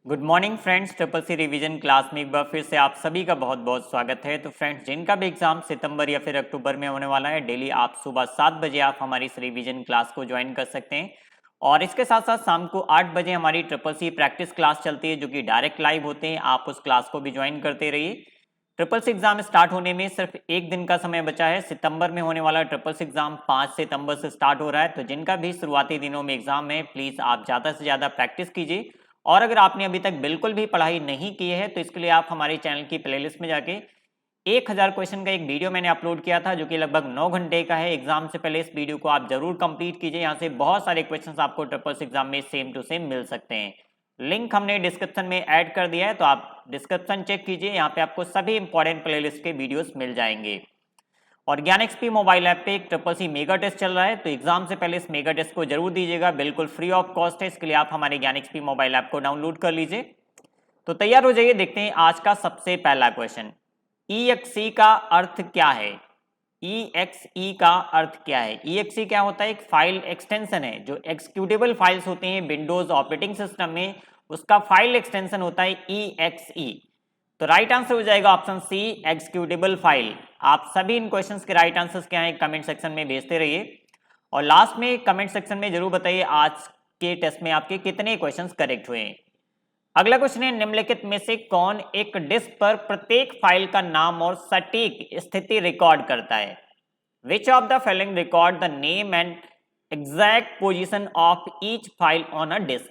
Good morning friends, triple C revision class में एक बार फिर से आप सभी का बहुत बहुत स्वागत है। तो फ्रेंड्स, जिनका भी एग्जाम सितंबर या फिर अक्टूबर में होने वाला है, डेली आप सुबह 7 बजे आप हमारी इस रिवीजन क्लास को ज्वाइन कर सकते हैं। और इसके साथ साथ शाम को 8 बजे हमारी ट्रिपल सी प्रैक्टिस क्लास चलती है, जो कि डायरेक्ट लाइव होते हैं। आप उस क्लास को भी ज्वाइन करते रहिए। ट्रिपल सी एग्जाम स्टार्ट होने में सिर्फ एक दिन का समय बचा है। सितंबर में होने वाला ट्रिपल सी एग्जाम 5 सितंबर से स्टार्ट हो रहा है। तो जिनका भी शुरुआती दिनों में एग्जाम है, प्लीज आप ज्यादा से ज्यादा प्रैक्टिस कीजिए। और अगर आपने अभी तक बिल्कुल भी पढ़ाई नहीं की है, तो इसके लिए आप हमारे चैनल की प्लेलिस्ट में जाके 1000 क्वेश्चन का एक वीडियो मैंने अपलोड किया था, जो कि लगभग 9 घंटे का है। एग्जाम से पहले इस वीडियो को आप जरूर कंप्लीट कीजिए। यहाँ से बहुत सारे क्वेश्चंस आपको ट्रिपल सी एग्जाम में सेम टू सेम मिल सकते हैं। लिंक हमने डिस्क्रिप्शन में ऐड कर दिया है, तो आप डिस्क्रिप्शन चेक कीजिए। यहाँ पे आपको सभी इंपॉर्टेंट प्लेलिस्ट के वीडियोस मिल जाएंगे। और ज्ञान एक्सपी मोबाइल ऐप पे एक ट्रिपल सी मेगा टेस्ट चल रहा है, तो एग्जाम से पहले इस मेगा टेस्ट को जरूर दीजिएगा। बिल्कुल फ्री ऑफ कॉस्ट है। इसके लिए आप हमारे ज्ञान एक्सपी मोबाइल ऐप को डाउनलोड कर लीजिए। तो तैयार हो जाइए, देखते हैं आज का सबसे पहला क्वेश्चन। EXE का अर्थ क्या है? EXE का अर्थ क्या है? EXE क्या होता है? एक फाइल एक्सटेंशन है। जो एक्सिक्यूटेबल फाइल्स होते हैं विंडोज ऑपरेटिंग सिस्टम में, उसका फाइल एक्सटेंशन होता है EXE। तो राइट आंसर हो जाएगा ऑप्शन सी, एग्जीक्यूटेबल फाइल। आप सभी इन क्वेश्चंस के राइट आंसर्स क्या हैं कमेंट सेक्शन में भेजते रहिए। और लास्ट में कमेंट सेक्शन में जरूर बताइए आज के टेस्ट में आपके कितने क्वेश्चंस करेक्ट हुए हैं। अगला क्वेश्चन है, निम्नलिखित में से कौन एक डिस्क पर प्रत्येक फाइल का नाम और सटीक स्थिति रिकॉर्ड करता है? Which of the following record the name and exact position of each file on a disk?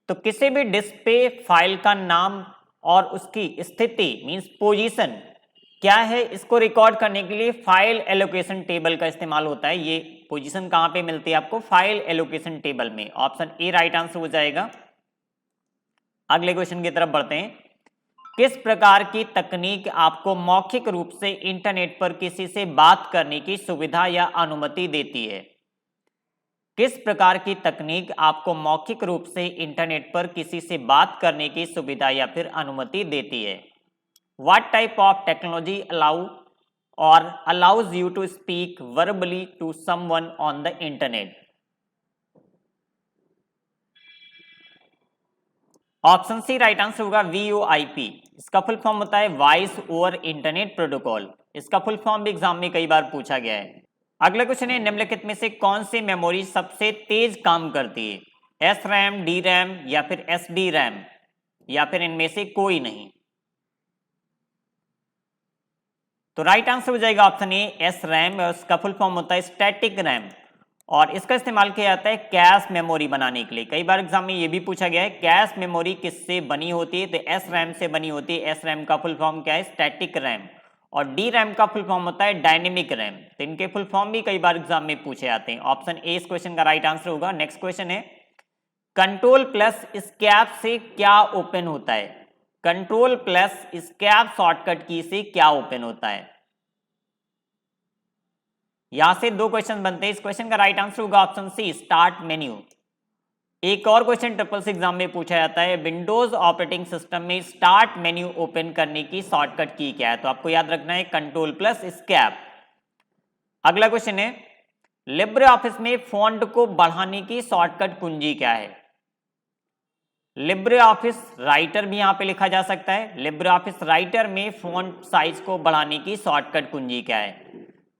तो किसी भी डिस्क पे फाइल का नाम और उसकी स्थिति मींस पोजीशन क्या है, इसको रिकॉर्ड करने के लिए फाइल एलोकेशन टेबल का इस्तेमाल होता है। ये पोजीशन कहां पे मिलती है आपको? फाइल एलोकेशन टेबल में। ऑप्शन ए राइट आंसर हो जाएगा। अगले क्वेश्चन की तरफ बढ़ते हैं। किस प्रकार की तकनीक आपको मौखिक रूप से इंटरनेट पर किसी से बात करने की सुविधा या अनुमति देती है? किस प्रकार की तकनीक आपको मौखिक रूप से इंटरनेट पर किसी से बात करने की सुविधा या फिर अनुमति देती है? What type of technology allows you to speak verbally to someone on the internet? Option C right answer होगा VoIP। इसका फुल फॉर्म होता है वॉइस ओवर इंटरनेट प्रोटोकॉल। इसका फुल फॉर्म भी एग्जाम में कई बार पूछा गया है। अगला क्वेश्चन है, निम्नलिखित में से कौन सी मेमोरी सबसे तेज काम करती है? SRAM, DRAM या फिर SDRAM या फिर इनमें से कोई नहीं? तो राइट आंसर हो जाएगा ऑप्शन ए, SRAM। और इसका फुल फॉर्म होता है स्टैटिक रैम। और इसका इस्तेमाल किया जाता है कैश मेमोरी बनाने के लिए। कई बार एग्जाम में ये भी पूछा गया है, कैश मेमोरी किससे बनी होती है? तो SRAM से बनी होती है। SRAM का फुल फॉर्म क्या है? Static RAM. और DRAM का फुल फॉर्म होता है डायनेमिक रैम। तो इनके फुल फॉर्म भी कई बार एग्जाम में पूछे जाते हैं। ऑप्शन ए इस क्वेश्चन का राइट आंसर होगा। नेक्स्ट क्वेश्चन है, कंट्रोल प्लस स्कैप से क्या ओपन होता है? कंट्रोल प्लस स्कैप शॉर्टकट की से क्या ओपन होता है? यहां से दो क्वेश्चन बनते हैं। इस क्वेश्चन का राइट आंसर होगा ऑप्शन सी, स्टार्ट मेन्यू। एक और क्वेश्चन ट्रिपल सी एग्जाम में पूछा जाता है, विंडोज ऑपरेटिंग सिस्टम में स्टार्ट मेन्यू ओपन करने की शॉर्टकट की क्या है? तो आपको याद रखना है कंट्रोल प्लस स्कैप। अगला क्वेश्चन है, लिब्रे ऑफिस में फॉन्ट को बढ़ाने की शॉर्टकट कुंजी क्या है? लिब्रे ऑफिस राइटर भी यहां पे लिखा जा सकता है। लिब्रे ऑफिस राइटर में फॉन्ट साइज को बढ़ाने की शॉर्टकट कुंजी क्या है?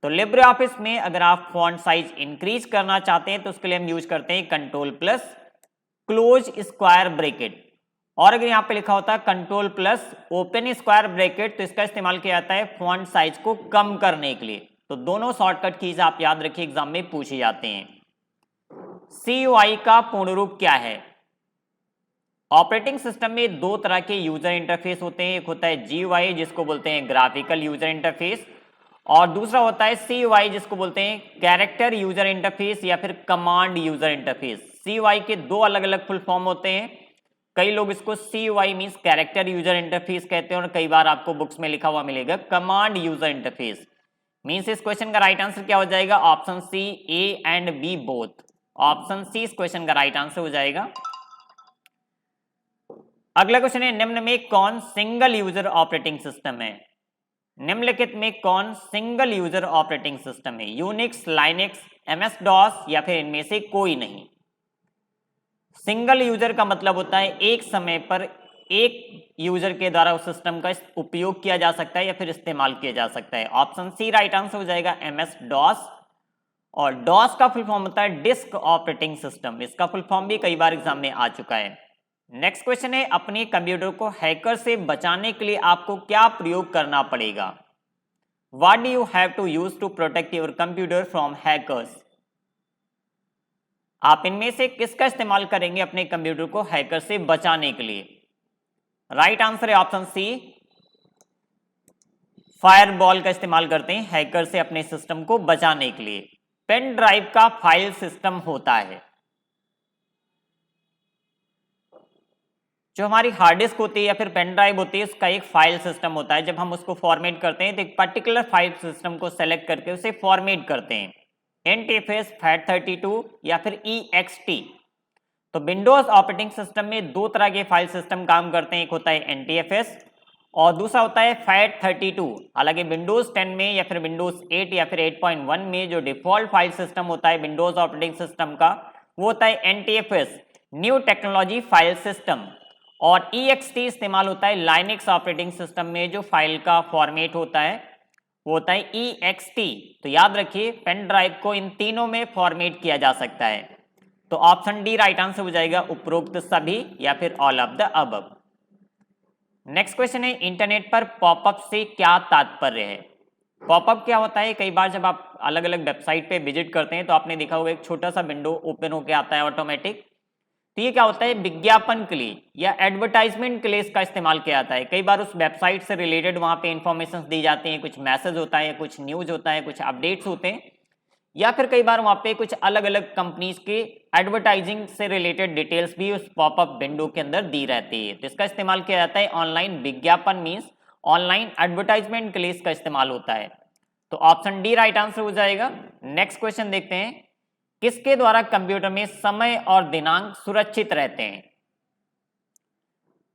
तो लिब्रे ऑफिस में अगर आप फॉन्ट साइज इंक्रीज करना चाहते हैं, तो उसके लिए हम यूज करते हैं control plus close square bracket. और अगर यहां पे लिखा होता है control plus open square bracket, तो इसका इस्तेमाल किया जाता है फॉन्ट साइज को कम करने के लिए। तो दोनों शॉर्टकट कीज आप याद रखिए, एग्जाम में पूछे जाते हैं। CUI का पूर्ण रूप क्या है? ऑपरेटिंग सिस्टम में दो तरह के यूजर इंटरफेस होते हैं। एक होता है GUI, जिसको बोलते हैं ग्राफिकल यूजर इंटरफेस, और दूसरा होता है CUI, जिसको बोलते हैं कैरेक्टर यूजर इंटरफेस या फिर कमांड यूजर इंटरफेस। CUI के दो अलग अलग फुल फॉर्म होते हैं। कई लोग इसको CUI means character user interface कहते हैं, और कई बार आपको बुक्स में लिखा हुआ मिलेगा कमांड यूजर इंटरफेस। मींस इस क्वेश्चन का राइट आंसर क्या हो जाएगा? Option C, A and B both. Option C इस क्वेश्चन का राइट आंसर हो जाएगा। अगला क्वेश्चन है, निम्न में कौन सिंगल यूजर ऑपरेटिंग सिस्टम है? निम्नलिखित में कौन सिंगल यूजर ऑपरेटिंग सिस्टम है? यूनिक्स, लाइनेक्स, MS DOS या फिर इनमें से कोई नहीं? सिंगल यूजर का मतलब होता है एक समय पर एक यूजर के द्वारा उस सिस्टम का उपयोग किया जा सकता है या फिर इस्तेमाल किया जा सकता है। ऑप्शन सी राइट आंसर हो जाएगा MS डॉस। और डॉस का फुल फॉर्म होता है डिस्क ऑपरेटिंग सिस्टम। इसका फुल फॉर्म भी कई बार एग्जाम में आ चुका है। नेक्स्ट क्वेश्चन है, अपने कंप्यूटर को हैकर से बचाने के लिए आपको क्या प्रयोग करना पड़ेगा? What do you have to use to protect your computer from hackers? आप इनमें से किसका इस्तेमाल करेंगे अपने कंप्यूटर को हैकर से बचाने के लिए? राइट आंसर है ऑप्शन सी, फायरवॉल का इस्तेमाल करते हैं हैकर से अपने सिस्टम को बचाने के लिए। पेन ड्राइव का फाइल सिस्टम होता है। जो हमारी हार्ड डिस्क होती है या फिर पेन ड्राइव होती है, उसका एक फाइल सिस्टम होता है। जब हम उसको फॉर्मेट करते हैं तो एक पर्टिकुलर फाइल सिस्टम को सेलेक्ट करके उसे फॉर्मेट करते हैं, NTFS, FAT32 या फिर EXT। तो विंडोज ऑपरेटिंग सिस्टम में दो तरह के फाइल सिस्टम काम करते हैं, एक होता है NTFS और दूसरा होता है FAT32। हालांकि विंडोज 10 में या फिर विंडोज 8 या फिर 8.1 में जो डिफॉल्ट फाइल सिस्टम होता है विंडोज ऑपरेटिंग सिस्टम का, वो होता है NTFS, new technology file system. और EXT इस्तेमाल होता है लाइनक्स ऑपरेटिंग सिस्टम में, जो फाइल का फॉर्मेट होता है वो होता है EXT। तो याद रखिए पेन ड्राइव को इन तीनों में फॉर्मेट किया जा सकता है। तो ऑप्शन डी राइट आंसर हो जाएगा, उपरोक्त सभी या फिर all of the above. Next question है, इंटरनेट पर पॉपअप से क्या तात्पर्य है? पॉपअप क्या होता है? कई बार जब आप अलग अलग वेबसाइट पे विजिट करते हैं तो आपने देखा होगा एक छोटा सा विंडो ओपन होकर आता है ऑटोमेटिक। तो ये क्या होता है? विज्ञापन के लिए या एडवर्टाइजमेंट के लिए इसका इस्तेमाल किया जाता है। कई बार उस वेबसाइट से रिलेटेड वहां पे इंफॉर्मेशन दी जाती हैं, कुछ मैसेज होता है, कुछ न्यूज होता है, कुछ अपडेट्स होते हैं, या फिर कई बार वहां पे कुछ अलग अलग कंपनीज के एडवर्टाइजिंग से रिलेटेड डिटेल्स भी उस पॉपअप विंडो के अंदर दी रहती है। तो इसका इस्तेमाल किया जाता है ऑनलाइन विज्ञापन मीन्स ऑनलाइन एडवर्टाइजमेंट के लिए इसका इस्तेमाल होता है। तो ऑप्शन डी राइट आंसर हो जाएगा। नेक्स्ट क्वेश्चन देखते हैं, किसके द्वारा कंप्यूटर में समय और दिनांक सुरक्षित रहते हैं?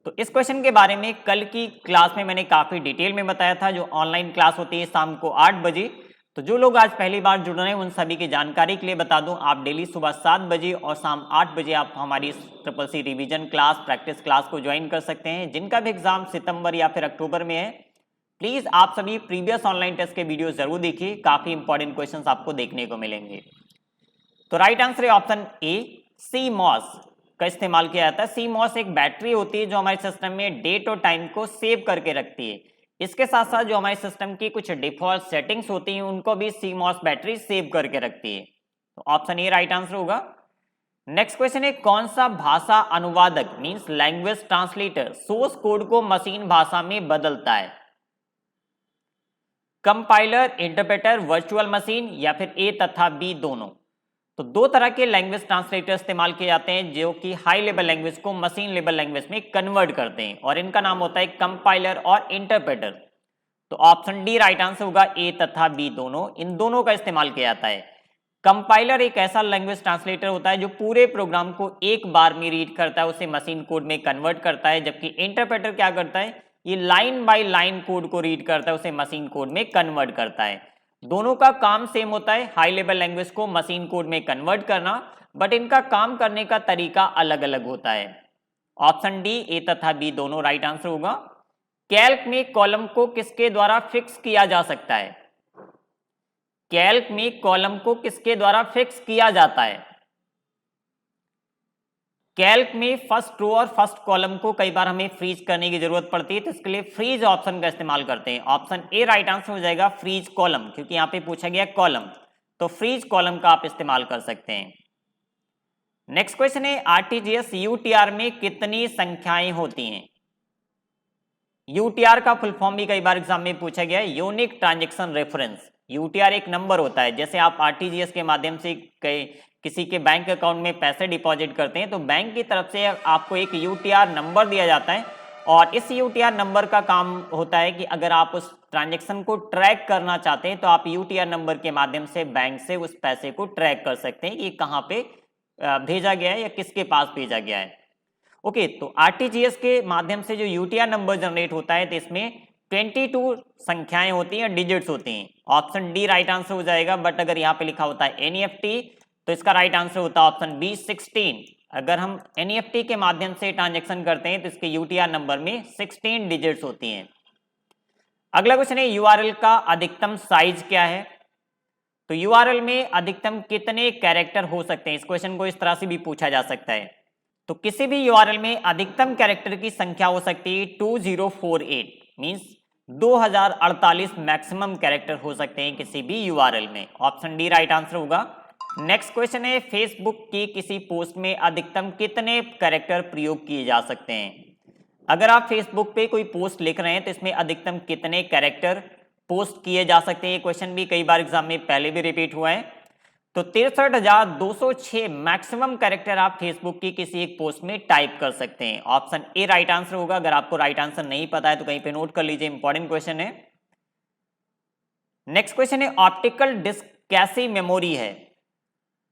तो इस क्वेश्चन के बारे में कल की क्लास में मैंने काफी डिटेल में बताया था। जो ऑनलाइन क्लास होती है शाम को 8 बजे, तो जो लोग आज पहली बार जुड़ रहे हैं उन सभी की जानकारी के लिए बता दूं, आप डेली सुबह 7 बजे और शाम 8 बजे आप हमारी CCC revision class, practice class को ज्वाइन कर सकते हैं। जिनका भी एग्जाम सितंबर या फिर अक्टूबर में है, प्लीज आप सभी प्रीवियस ऑनलाइन टेस्ट के वीडियो जरूर देखिए, काफी इंपॉर्टेंट क्वेश्चन आपको देखने को मिलेंगे। तो राइट आंसर है ऑप्शन ए, CMOS का इस्तेमाल किया जाता है। CMOS एक बैटरी होती है जो हमारे सिस्टम में डेट और टाइम को सेव करके रखती है। इसके साथ साथ जो हमारे सिस्टम की कुछ डिफॉल्ट सेटिंग्स होती हैं उनको भी CMOS बैटरी सेव करके रखती है। तो ऑप्शन ए राइट आंसर होगा। नेक्स्ट क्वेश्चन है, कौन सा भाषा अनुवादक means language translator source code को मशीन भाषा में बदलता है? कंपाइलर, इंटरप्रेटर, वर्चुअल मशीन या फिर ए तथा बी दोनों? तो दो तरह के लैंग्वेज ट्रांसलेटर इस्तेमाल किए जाते हैं जो कि हाई लेवल लैंग्वेज को मशीन लेवल लैंग्वेज में कन्वर्ट करते हैं, और इनका नाम होता है कंपाइलर और इंटरप्रेटर। तो ऑप्शन डी राइट आंसर होगा, ए तथा बी दोनों, इन दोनों का इस्तेमाल किया जाता है। कंपाइलर एक ऐसा लैंग्वेज ट्रांसलेटर होता है जो पूरे प्रोग्राम को एक बार में रीड करता है, उसे मशीन कोड में कन्वर्ट करता है, जबकि इंटरप्रेटर क्या करता है, ये लाइन बाय लाइन कोड को रीड करता है, उसे मशीन कोड में कन्वर्ट करता है। दोनों का काम सेम होता है, हाई लेवल लैंग्वेज को मशीन कोड में कन्वर्ट करना, बट इनका काम करने का तरीका अलग अलग होता है। ऑप्शन डी ए तथा बी दोनों राइट आंसर होगा। कैल्क में कॉलम को किसके द्वारा फिक्स किया जा सकता है? कैल्क में कॉलम को किसके द्वारा फिक्स किया जाता है? कैल्क में फर्स्ट रो और फर्स्ट कॉलम को कई बार हमें फ्रीज करने की जरूरत पड़ती है, तो इसके लिए फ्रीज ऑप्शन का इस्तेमाल करते हैं। ऑप्शन ए राइट आंसर हो जाएगा, फ्रीज कॉलम, क्योंकि यहां पे पूछा गया कॉलम, तो फ्रीज कॉलम का आप इस्तेमाल कर सकते हैं। नेक्स्ट क्वेश्चन है, आरटीजीएस यूटीआर में कितनी संख्याएं होती हैं? यूटीआर का फुल फॉर्म भी कई बार एग्जाम में पूछा गया है, यूनिक ट्रांजैक्शन रेफरेंस। यूटीआर एक नंबर होता है, जैसे आप आरटीजीएस के माध्यम से किसी के बैंक अकाउंट में पैसे डिपॉजिट करते हैं तो बैंक की तरफ से आपको एक यूटीआर नंबर दिया जाता है, और इस यूटीआर नंबर का काम होता है कि अगर आप उस ट्रांजैक्शन को ट्रैक करना चाहते हैं तो आप यूटीआर नंबर के माध्यम से बैंक से उस पैसे को ट्रैक कर सकते हैं कि कहां पे भेजा गया है या किसके पास भेजा गया है। ओके, तो आरटीजीएस के माध्यम से जो यूटीआर नंबर जनरेट होता है तो इसमें 22 संख्याएं होती हैं, डिजिट्स होती हैं। ऑप्शन डी राइट आंसर हो जाएगा, बट अगर यहाँ पे लिखा होता है एनईएफटी तो इसका राइट आंसर होता है ऑप्शन बी 16। अगर हम एनईएफटी के माध्यम से ट्रांजैक्शन करते हैं तो इसके यूटीआर नंबर में 16 डिजिट्स होती हैं। अगला क्वेश्चन है यूआरएल का अधिकतम साइज क्या है। तो यूआरएल में अधिकतम कितने कैरेक्टर हो सकते हैं, इस क्वेश्चन को इस तरह से भी पूछा जा सकता है। तो किसी भी यूआरएल में अधिकतम कैरेक्टर की संख्या हो सकती है 2048, मींस 2048 मैक्सिमम कैरेक्टर हो सकते हैं किसी भी यूआरएल में। ऑप्शन डी राइट आंसर होगा। नेक्स्ट क्वेश्चन है फेसबुक की किसी पोस्ट में अधिकतम कितने कैरेक्टर प्रयोग किए जा सकते हैं। अगर आप फेसबुक पे कोई पोस्ट लिख रहे हैं तो इसमें अधिकतम कितने कैरेक्टर पोस्ट किए जा सकते हैं। ये क्वेश्चन भी कई बार एग्जाम में पहले भी रिपीट हुआ है। तो 63,206 मैक्सिमम कैरेक्टर आप फेसबुक की किसी एक पोस्ट में टाइप कर सकते हैं। ऑप्शन ए राइट आंसर होगा। अगर आपको राइट आंसर नहीं पता है तो कहीं पे नोट कर लीजिए, इंपॉर्टेंट क्वेश्चन है। नेक्स्ट क्वेश्चन है ऑप्टिकल डिस्क कैसी मेमोरी है।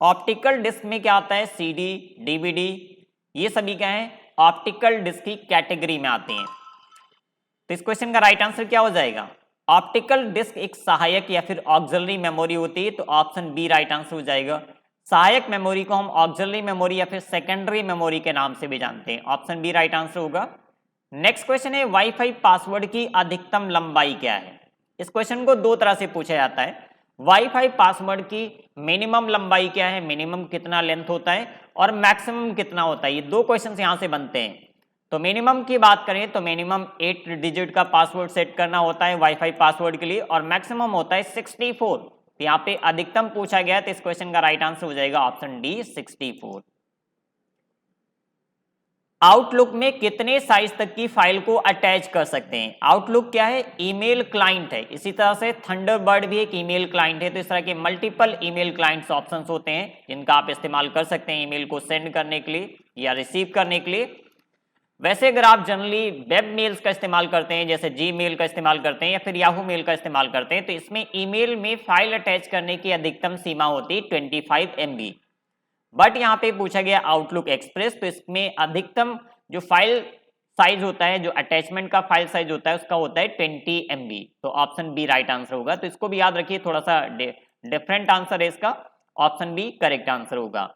ऑप्टिकल डिस्क में क्या आता है, सीडी, डीवीडी, ये सभी क्या है ऑप्टिकल डिस्क की कैटेगरी में आते हैं। तो इस क्वेश्चन का राइट आंसर क्या हो जाएगा, ऑप्टिकल डिस्क एक सहायक या फिर ऑक्सिलरी मेमोरी होती है। तो ऑप्शन बी राइट आंसर हो जाएगा। सहायक मेमोरी को हम ऑक्सिलरी मेमोरी या फिर सेकेंडरी मेमोरी के नाम से भी जानते हैं। ऑप्शन बी राइट आंसर होगा। नेक्स्ट क्वेश्चन है वाईफाई पासवर्ड की अधिकतम लंबाई क्या है। इस क्वेश्चन को दो तरह से पूछा जाता है। वाईफाई पासवर्ड की मिनिमम लंबाई क्या है, मिनिमम कितना लेंथ होता है और मैक्सिमम कितना होता है, ये दो क्वेश्चन यहां से बनते हैं। तो मिनिमम की बात करें तो मिनिमम 8 डिजिट का पासवर्ड सेट करना होता है वाईफाई पासवर्ड के लिए और मैक्सिमम होता है 64। तो यहाँ पे अधिकतम पूछा गया तो इस क्वेश्चन का राइट आंसर हो जाएगा ऑप्शन डी 64। आउटलुक में कितने साइज तक की फाइल को अटैच कर सकते हैं। आउटलुक क्या है, ईमेल क्लाइंट है। इसी तरह से थंडरबर्ड भी एक ईमेल क्लाइंट है। तो इस तरह के मल्टीपल ईमेल क्लाइंट्स ऑप्शंस होते हैं जिनका आप इस्तेमाल कर सकते हैं ईमेल को सेंड करने के लिए या रिसीव करने के लिए। वैसे अगर आप जनरली वेब मेल्स का इस्तेमाल करते हैं, जैसे जीमेल का इस्तेमाल करते हैं या फिर याहू मेल का इस्तेमाल करते हैं, तो इसमें ईमेल में फाइल अटैच करने की अधिकतम सीमा होती है 25 MB। बट यहाँ पे पूछा गया आउटलुक एक्सप्रेस, तो इसमें अधिकतम जो फाइल साइज होता है, जो अटैचमेंट का फाइल साइज होता है उसका होता है 20 MB। तो ऑप्शन बी राइट आंसर होगा। तो इसको भी याद रखिए, थोड़ा सा डिफरेंट आंसर है इसका। ऑप्शन बी करेक्ट आंसर होगा।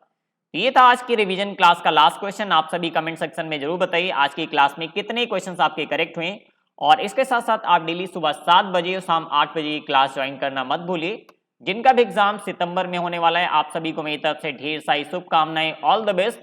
ये था आज की रिवीजन क्लास का लास्ट क्वेश्चन। आप सभी कमेंट सेक्शन में जरूर बताइए आज की क्लास में कितने क्वेश्चंस आपके करेक्ट हुए। और इसके साथ साथ आप डेली सुबह 7 बजे और शाम 8 बजे क्लास ज्वाइन करना मत भूलिए। जिनका भी एग्जाम सितंबर में होने वाला है, आप सभी को मेरी तरफ से ढेर सारी शुभकामनाएं, ऑल द बेस्ट।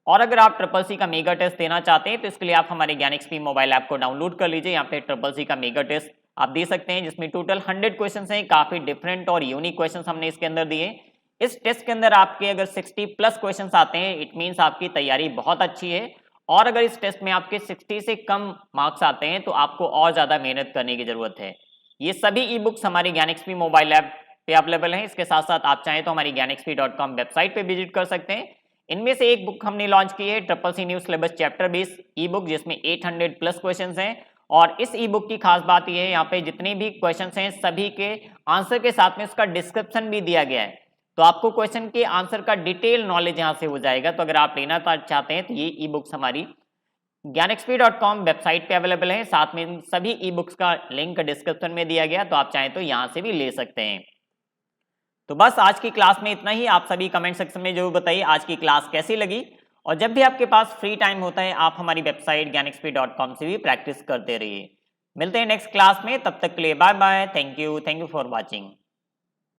और अगर आप ट्रिपल का मेगा टेस्ट देना चाहते हैं तो इसके लिए आप हमारे ज्ञान एक्सपी मोबाइल ऐप को डाउनलोड कर लीजिए। यहाँ पे ट्रिपल का मेगा टेस्ट आप दे सकते हैं जिसमें टोटल 100 क्वेश्चन हैं। काफी डिफरेंट और यूनिक क्वेश्चन हमने इसके अंदर दिए। इस टेस्ट के अंदर आपके अगर 60+ क्वेश्चंस आते हैं, इट मींस आपकी तैयारी बहुत अच्छी है। और अगर इस टेस्ट में आपके 60 से कम मार्क्स आते हैं तो आपको और ज्यादा मेहनत करने की जरूरत है। ये सभी ई बुक्स हमारे ज्ञान एक्सपी मोबाइल ऐप पे अवेलेबल हैं। इसके साथ साथ आप चाहें तो हमारी ज्ञानexp.com वेबसाइट पे विजिट कर सकते हैं। इनमें से एक बुक हमने लॉन्च की है ट्रिपल न्यू सिलेबस चैप्टर 20 ई बुक, जिसमें 800+ क्वेश्चन हैं। और इस ई बुक की खास बात यह है, यहाँ पे जितने भी क्वेश्चन हैं सभी के आंसर के साथ में उसका डिस्क्रिप्शन भी दिया गया है। तो आपको क्वेश्चन के आंसर का डिटेल नॉलेज यहाँ से हो जाएगा। तो अगर आप लेना चाहते हैं तो ये ई बुक्स हमारी ज्ञानexp.com वेबसाइट पे अवेलेबल है। साथ में इन सभी ई बुक्स का लिंक डिस्क्रिप्शन में दिया गया, तो आप चाहें तो यहाँ से भी ले सकते हैं। तो बस आज की क्लास में इतना ही। आप सभी कमेंट सेक्शन में जरूर बताइए आज की क्लास कैसी लगी। और जब भी आपके पास फ्री टाइम होता है आप हमारी वेबसाइट ज्ञानexp.com से भी प्रैक्टिस करते रहिए। मिलते हैं नेक्स्ट क्लास में, तब तक के लिए bye bye. Thank you for watching.